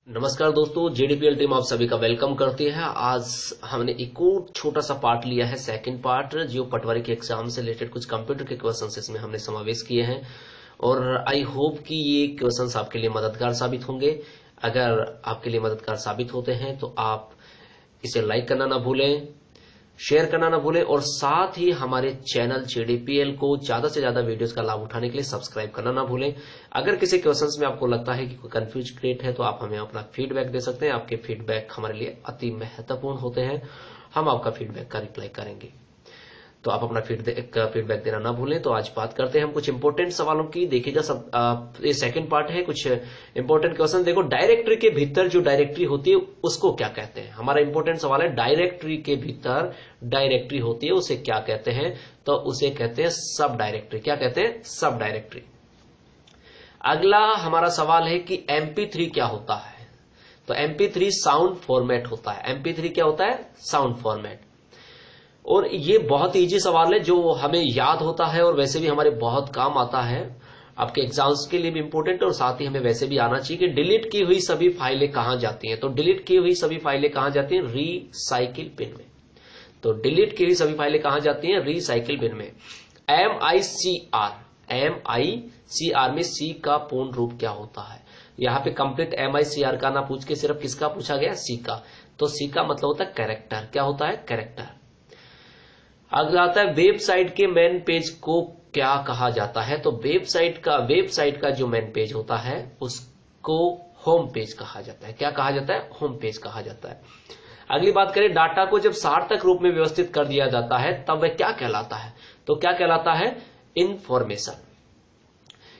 नमस्कार दोस्तों, जेडीपीएल टीम आप सभी का वेलकम करती है। आज हमने एक और छोटा सा पार्ट लिया है, सेकंड पार्ट, जो पटवारी के एग्जाम से रिलेटेड कुछ कंप्यूटर के क्वेश्चंस इसमें हमने समावेश किए हैं और आई होप कि ये क्वेश्चंस आपके लिए मददगार साबित होंगे। अगर आपके लिए मददगार साबित होते हैं तो आप इसे लाइक करना ना भूलें, शेयर करना ना भूलें और साथ ही हमारे चैनल जेडीपीएल को ज्यादा से ज्यादा वीडियोस का लाभ उठाने के लिए सब्सक्राइब करना ना भूलें। अगर किसी क्वेश्चंस में आपको लगता है कि कोई कंफ्यूज क्रिएट है तो आप हमें अपना फीडबैक दे सकते हैं। आपके फीडबैक हमारे लिए अति महत्वपूर्ण होते हैं, हम आपका फीडबैक का रिप्लाई करेंगे, तो आप अपना फीडबैक देना ना भूलें। तो आज बात करते हैं हम कुछ इंपॉर्टेंट सवालों की। देखिएगा सब, ये सेकंड पार्ट है, कुछ इंपॉर्टेंट क्वेश्चन। देखो, डायरेक्टरी के भीतर जो डायरेक्टरी होती है उसको क्या कहते हैं? हमारा इंपॉर्टेंट सवाल है, डायरेक्टरी के भीतर डायरेक्टरी होती है उसे क्या कहते हैं? तो उसे कहते हैं सब डायरेक्टरी। क्या कहते हैं? सब डायरेक्टरी। अगला हमारा सवाल है कि MP3 क्या होता है? तो MP3 साउंड फॉर्मेट होता है। MP3 क्या होता है? Sound format. और ये बहुत इजी सवाल है जो हमें याद होता है और वैसे भी हमारे बहुत काम आता है, आपके एग्जाम्स के लिए भी इंपॉर्टेंट है और साथ ही हमें वैसे भी आना चाहिए कि डिलीट की हुई सभी फाइलें कहां जाती हैं। तो डिलीट की हुई सभी फाइलें कहां जाती हैं? रिसाइकिल बिन में। तो डिलीट की हुई सभी फाइलें कहां जाती हैं? रिसाइकिल बिन में। MICR में सी का पूर्ण रूप क्या होता है? यहाँ पे कंप्लीट MICR का ना पूछ के सिर्फ किसका पूछा गया? सी का। तो सी का मतलब होता है कैरेक्टर। क्या होता है? कैरेक्टर। अगला आता है, वेबसाइट के मेन पेज को क्या कहा जाता है? तो वेबसाइट का जो मेन पेज होता है उसको होम पेज कहा जाता है। क्या कहा जाता है? होम पेज कहा जाता है। अगली बात करें, डाटा को जब सार्थक रूप में व्यवस्थित कर दिया जाता है तब वह क्या कहलाता है? तो क्या कहलाता है? इंफॉर्मेशन।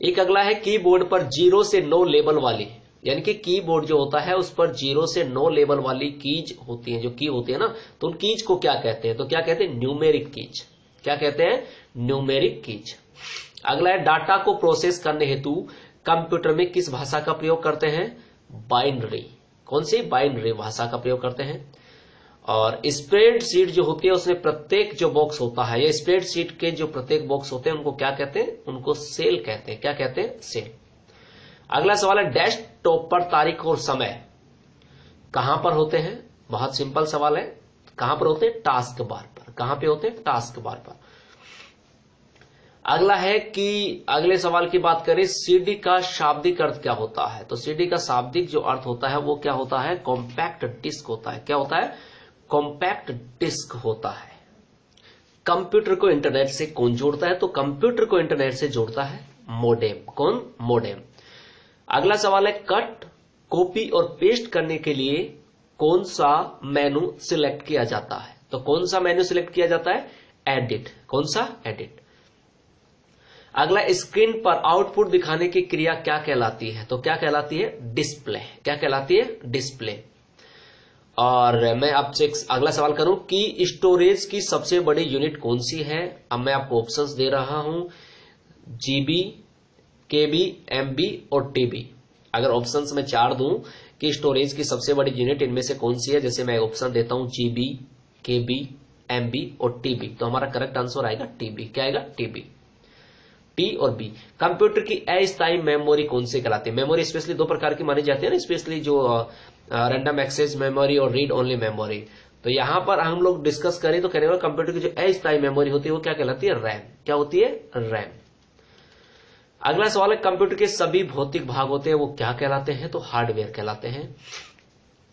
एक अगला है, कीबोर्ड पर 0 से 9 लेबल वाली, यानी कि कीबोर्ड जो होता है उस पर 0 से 9 लेवल वाली कीज होती है, जो की होती है ना, तो उन कीज को क्या कहते हैं? तो क्या कहते हैं? Numeric keys. क्या कहते हैं? Numeric keys. अगला है, डाटा को प्रोसेस करने हेतु कंप्यूटर में किस भाषा का प्रयोग करते हैं? बाइनरी। कौन सी? बाइनरी भाषा का प्रयोग करते हैं। और स्प्रेडशीट जो होती है उसमें प्रत्येक जो बॉक्स होता है, या स्प्रेडशीट के जो प्रत्येक बॉक्स होते हैं उनको क्या कहते हैं? उनको सेल कहते हैं। क्या कहते हैं? सेल। अगला सवाल है, डेस्कटॉप पर तारीख और समय कहां पर होते हैं? बहुत सिंपल सवाल है, कहां पर होते हैं? टास्क बार पर। कहां पे होते हैं? टास्क बार पर। अगला है कि अगले सवाल की बात करें, सीडी का शाब्दिक अर्थ क्या होता है? तो सीडी का शाब्दिक जो अर्थ होता है वो क्या होता है? कॉम्पैक्ट डिस्क होता है। क्या होता है? कॉम्पैक्ट डिस्क होता है। कंप्यूटर को इंटरनेट से कौन जोड़ता है? तो कंप्यूटर को इंटरनेट से जोड़ता है मोडेम। कौन? मोडेम। अगला सवाल है, कट, कॉपी और पेस्ट करने के लिए कौन सा मेनू सिलेक्ट किया जाता है? तो कौन सा मेनू सिलेक्ट किया जाता है? एडिट। कौन सा? एडिट। अगला, स्क्रीन पर आउटपुट दिखाने की क्रिया क्या कहलाती है? तो क्या कहलाती है? डिस्प्ले। क्या कहलाती है? डिस्प्ले। और मैं आपसे अगला सवाल करूं कि स्टोरेज की सबसे बड़ी यूनिट कौन सी है? अब मैं आपको ऑप्शंस दे रहा हूं, GB, KB, MB और TB। अगर ऑप्शंस में 4 दूं कि स्टोरेज की सबसे बड़ी यूनिट इनमें से कौन सी है, जैसे मैं ऑप्शन देता हूं GB, KB, MB और TB, तो हमारा करेक्ट आंसर आएगा TB। क्या आएगा? TB। T और B। कंप्यूटर की अस्थायी मेमोरी कौन सी कहलाती है? मेमोरी स्पेशली 2 प्रकार की मानी जाती है ना, स्पेशली जो रैंडम एक्सेस मेमोरी और रीड ओनली मेमोरी। तो यहां पर हम लोग डिस्कस करें तो कहने वाला कंप्यूटर की जो अस्थायी मेमोरी होती है वो क्या कहलाती है? रैम। क्या होती है? रैम। अगला सवाल है, कंप्यूटर के सभी भौतिक भाग होते हैं वो क्या कहलाते हैं? तो हार्डवेयर कहलाते हैं।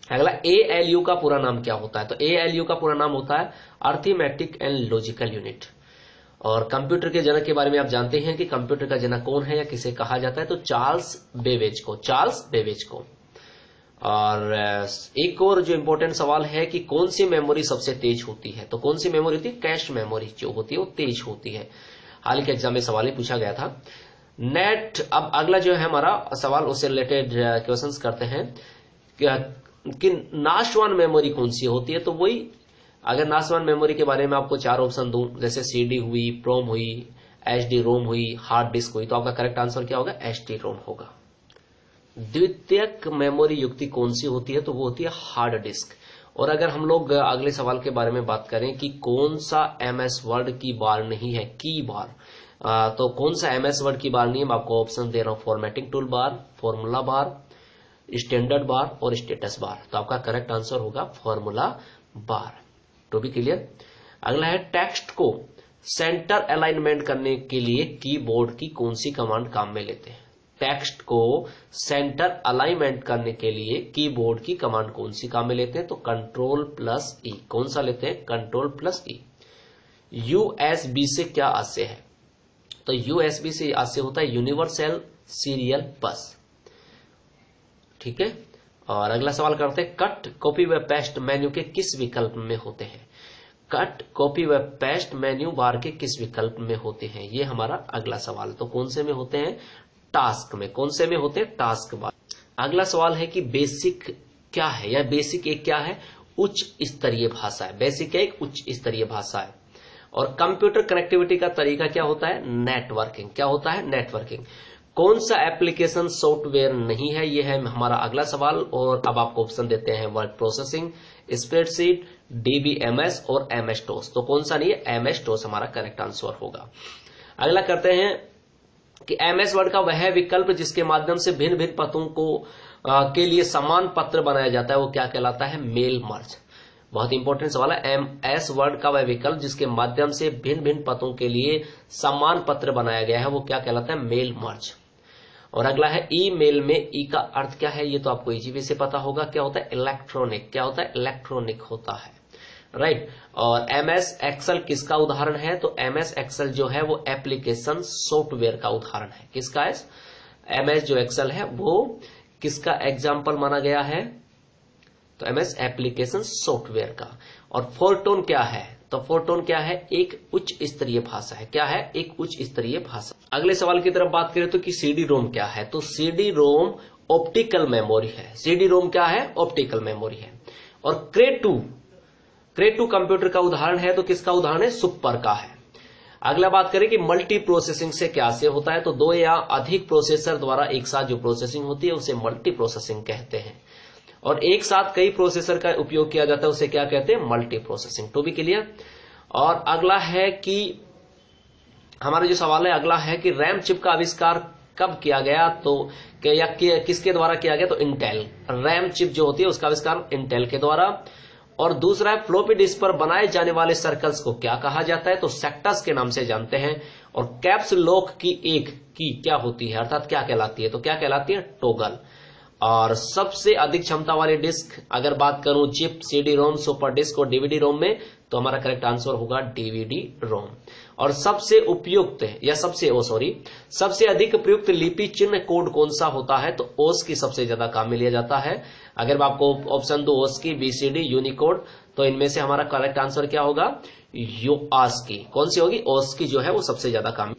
अगला, ALU का पूरा नाम क्या होता है? तो ALU का पूरा नाम होता है अर्थमेटिक एंड लॉजिकल यूनिट। और कंप्यूटर के जनक के बारे में आप जानते हैं कि कंप्यूटर का जनक कौन है या किसे कहा जाता है? तो चार्ल्स बेबेज को। चार्ल्स बेबेज को। और एक और जो इंपॉर्टेंट सवाल है कि कौन सी मेमोरी सबसे तेज होती है? तो कौन सी मेमोरी होती है? कैश मेमोरी जो होती है वो तेज होती है। हाल के एग्जाम में सवाल ही पूछा गया था। नेट। अब अगला जो है हमारा सवाल, उससे रिलेटेड क्वेश्चंस करते हैं कि नाशवान मेमोरी कौन सी होती है? तो वही, अगर नाशवान मेमोरी के बारे में आपको 4 ऑप्शन दूं, जैसे CD हुई, प्रोम हुई, HD रोम हुई, हार्ड डिस्क हुई, तो आपका करेक्ट आंसर क्या होगा? HD रोम होगा। द्वितीयक मेमोरी युक्ति कौन सी होती है? तो वो होती है हार्ड डिस्क। और अगर हम लोग अगले सवाल के बारे में बात करें कि कौन सा MS वर्ड की बार नहीं है, की बार, तो कौन सा MS वर्ड की बार नहीं है? मैं आपको ऑप्शन दे रहा हूं, formatting tool bar, formula bar, standard bar और स्टेटस बार। तो आपका करेक्ट आंसर होगा formula bar. To be clear. अगला है टेक्स्ट को सेंटर अलाइनमेंट करने के लिए कीबोर्ड की कौन सी कमांड काम में लेते हैं? टेक्स्ट को सेंटर अलाइनमेंट करने के लिए कीबोर्ड की कमांड कौन सी काम में लेते हैं? तो कंट्रोल प्लस ई। कौन सा लेते हैं? कंट्रोल प्लस ई। यूएसबी से क्या आशय है? तो यूएसबी से आशय होता है यूनिवर्सल सीरियल बस। ठीक है। और अगला सवाल करते हैं कट कॉपी व पेस्ट मेन्यू के किस विकल्प में होते हैं? कट कॉपी व पेस्ट मेन्यू बार के किस विकल्प में होते हैं? ये हमारा अगला सवाल। तो कौन से में होते हैं? टास्क में। कौन से में होते हैं? Task bar. अगला सवाल है कि बेसिक क्या है, या बेसिक एक क्या है? उच्च स्तरीय भाषा है। बेसिक एक उच्च स्तरीय भाषा है। और कंप्यूटर कनेक्टिविटी का तरीका क्या होता है? नेटवर्किंग। क्या होता है? नेटवर्किंग। कौन सा एप्लीकेशन सॉफ्टवेयर नहीं है? यह है हमारा अगला सवाल। और अब आपको ऑप्शन देते हैं वर्ड प्रोसेसिंग, स्प्रेडशीट, डीबीएमएस और एमएस टॉस। तो कौन सा नहीं है? एमएस टॉस हमारा करेक्ट आंसर होगा। अगला करते हैं कि एमएस वर्ड का वह विकल्प जिसके माध्यम से भिन्न भिन्न पतों को के लिए समान पत्र बनाया जाता है, वो क्या कहलाता है? Mail merge. बहुत इंपॉर्टेंट सवाल है। एमएस वर्ड का वह विकल्प जिसके माध्यम से भिन्न भिन्न पतों के लिए समान पत्र बनाया गया है, वो क्या कहलाता है? Mail merge. और अगला है ईमेल में ई का अर्थ क्या है? ये तो आपको इजी से पता होगा। क्या होता है? इलेक्ट्रॉनिक। क्या होता है? इलेक्ट्रॉनिक होता है। राइट। और एमएस एक्सेल किसका उदाहरण है? तो एमएस एक्सेल जो है वो एप्लीकेशन सॉफ्टवेयर का उदाहरण है। किसका है? एमएस जो एक्सेल है वो किसका एग्जाम्पल माना गया है? तो एमएस एप्लीकेशन सॉफ्टवेयर का। और फोरटोन क्या है? तो फोरटोन क्या है? एक उच्च स्तरीय भाषा है। क्या है? एक उच्च स्तरीय भाषा। अगले सवाल की तरफ बात करें तो कि सीडी रोम क्या है? तो सीडी रोम ऑप्टिकल मेमोरी है। सीडी रोम क्या है? ऑप्टिकल मेमोरी है। और क्रेटू कंप्यूटर का उदाहरण है। तो किसका उदाहरण है? सुपर का है। अगला बात करें कि मल्टी प्रोसेसिंग से क्या से होता है? तो दो या अधिक प्रोसेसर द्वारा एक साथ जो प्रोसेसिंग होती है उसे मल्टी प्रोसेसिंग कहते हैं। और एक साथ कई प्रोसेसर का उपयोग किया जाता है उसे क्या कहते हैं? Multi processing. To be clear. और अगला है कि हमारा जो सवाल है अगला है कि रैम चिप का आविष्कार कब किया गया? तो किसके द्वारा किया गया? तो इंटेल। रैम चिप जो होती है उसका आविष्कार इंटेल के द्वारा। और दूसरा है फ्लॉपी डिस्क पर बनाए जाने वाले सर्कल्स को क्या कहा जाता है? तो सेक्टर्स के नाम से जानते हैं। और कैप्स लॉक की एक की क्या होती है, अर्थात क्या कहलाती है? तो क्या कहलाती है? टॉगल। और सबसे अधिक क्षमता वाली डिस्क अगर बात करूं chip, CD ROM, super disk और डीवीडी रोम में, तो हमारा करेक्ट आंसर होगा डीवीडी रोम। और सबसे उपयुक्त या सबसे अधिक प्रयुक्त लिपि चिन्ह कोड कौन सा होता है? तो ओस की सबसे ज्यादा काम में लिया जाता है। अगर मैं आपको ऑप्शन दो ओस की, बीसीडी, यूनिकोड, तो इनमें से हमारा करेक्ट आंसर क्या होगा? ओस की। कौन सी होगी? ओस की जो है वो सबसे ज्यादा काम।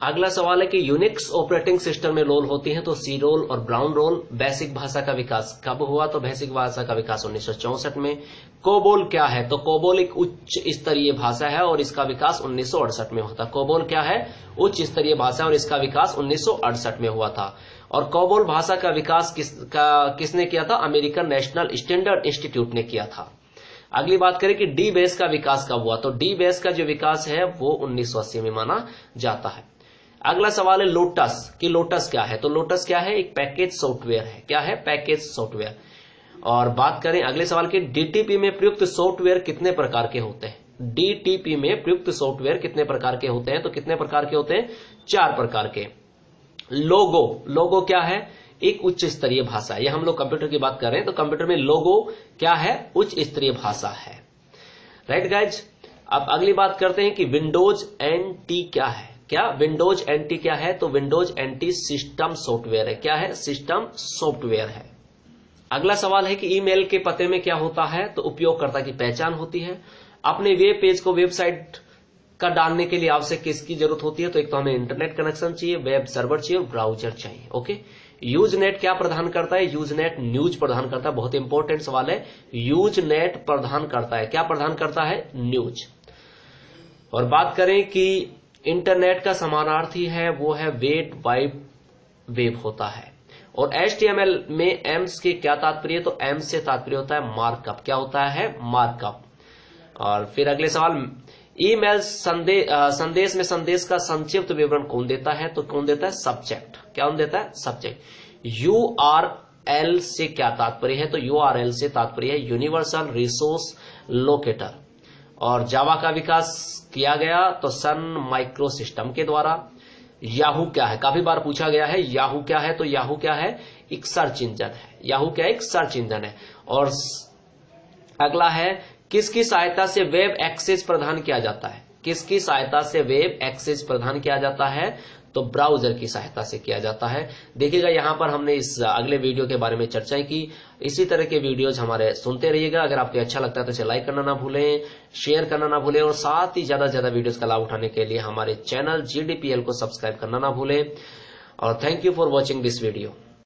अगला सवाल है कि यूनिक्स ऑपरेटिंग सिस्टम में रोल होती है। तो सी रोल और ब्राउन रोल। बेसिक भाषा का विकास कब हुआ? तो बेसिक भाषा का विकास 1964 में। कोबोल क्या है? तो कोबोल एक उच्च स्तरीय भाषा है और इसका विकास 1968 में हुआ था। कोबोल क्या है? उच्च स्तरीय भाषा और इसका विकास 1968 में हुआ था। और कोबोल भाषा का विकास किसने किया था? अमेरिकन नेशनल स्टैंडर्ड इंस्टीट्यूट ने किया था। अगली बात करें कि डी बेस का विकास कब हुआ? तो डी बेस का जो विकास है वो 1980 में माना जाता है। अगला सवाल है लोटस कि लोटस क्या है? तो लोटस क्या है? एक पैकेज सॉफ्टवेयर है। क्या है? Package software. और बात करें अगले सवाल की डीटीपी में प्रयुक्त सॉफ्टवेयर कितने प्रकार के होते हैं? डीटीपी में प्रयुक्त सॉफ्टवेयर कितने प्रकार के होते हैं? तो कितने प्रकार के होते हैं? 4 प्रकार के। लोगो क्या है? एक उच्च स्तरीय भाषा। यह हम लोग कंप्यूटर की बात कर रहे हैं तो कंप्यूटर में लोगो क्या है? उच्च स्तरीय भाषा है। Right guys. अब अगली बात करते हैं कि विंडोज एनटी क्या है? क्या विंडोज एनटी क्या है? तो विंडोज एनटी सिस्टम सॉफ्टवेयर है। क्या है? सिस्टम सॉफ्टवेयर है। अगला सवाल है कि ईमेल के पते में क्या होता है? तो उपयोगकर्ता की पहचान होती है। अपने वेब पेज को वेबसाइट का डालने के लिए आवश्यक किसकी जरूरत होती है? तो एक तो हमें इंटरनेट कनेक्शन चाहिए, वेब सर्वर चाहिए और ब्राउजर चाहिए। ओके। यूजनेट क्या प्रदान करता है? यूजनेट न्यूज प्रदान करता है। बहुत इंपॉर्टेंट सवाल है। यूजनेट प्रदान करता है, क्या प्रदान करता है? न्यूज। और बात करें कि इंटरनेट का समानार्थी है वो है वर्ल्ड वाइड वेब होता है। और HTML में एम्स के क्या तात्पर्य? तो एम्स से तात्पर्य होता है मार्कअप। क्या होता है? मार्कअप। और फिर अगले सवाल, ईमेल संदेश में संदेश का संक्षिप्त विवरण कौन देता है? तो कौन देता है? सब्जेक्ट। क्या कौन देता है? सब्जेक्ट। URL से क्या तात्पर्य है? तो URL से तात्पर्य है यूनिवर्सल रिसोर्स लोकेटर। और जावा का विकास किया गया तो सन माइक्रो सिस्टम के द्वारा। याहू क्या है? काफी बार पूछा गया है याहू क्या है, तो याहू क्या है? एक सर्च इंजन है। याहू क्या है? एक सर्च इंजन है। और अगला है किसकी सहायता से वेब एक्सेस प्रदान किया जाता है? किसकी सहायता से वेब एक्सेस प्रदान किया जाता है? तो ब्राउजर की सहायता से किया जाता है। देखिएगा यहां पर हमने इस अगले वीडियो के बारे में चर्चा की। इसी तरह के वीडियोज हमारे सुनते रहिएगा। अगर आपको अच्छा लगता है तो इसे लाइक करना ना भूलें, शेयर करना ना भूलें और साथ ही ज्यादा से ज्यादा वीडियोज का लाभ उठाने के लिए हमारे चैनल GDPL को सब्सक्राइब करना ना भूलें। और thank you for watching this video.